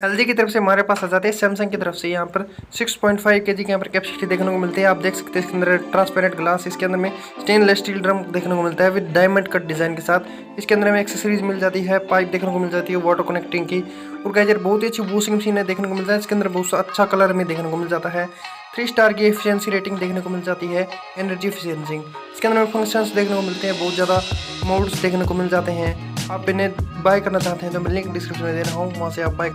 LG की तरफ से हमारे पास आ जाते हैं सैमसंग की तरफ से यहाँ पर 6.5 केजी की यहाँ पर कैपेसिटी देखने को मिलती है। आप देख सकते हैं इसके अंदर ट्रांसपेरेंट ग्लास, इसके अंदर में स्टेनलेस स्टील ड्रम देखने को मिलता है विद डायमंड कट डिजाइन के साथ। इसके अंदर में एक्सेसरीज मिल जाती है, पाइप देखने को मिल जाती है वाटर कनेक्टिंग की। और गाइस यार बहुत ही अच्छी वॉशिंग मशीन है देखने को मिलता है। इसके अंदर बहुत अच्छा कलर में देखने को मिल जाता है। 3 स्टार की एफिशिएंसी रेटिंग देखने को मिल जाती है, एनर्जी एफिशिएंसी। इसके अंदर में फंक्शंस देखने को मिलते हैं, बहुत ज़्यादा मोड्स देखने को मिल जाते हैं। आप इन्हें बाय करना चाहते हैं तो मैं लिंक डिस्क्रिप्शन में दे रहा हूँ, वहाँ से आप बाय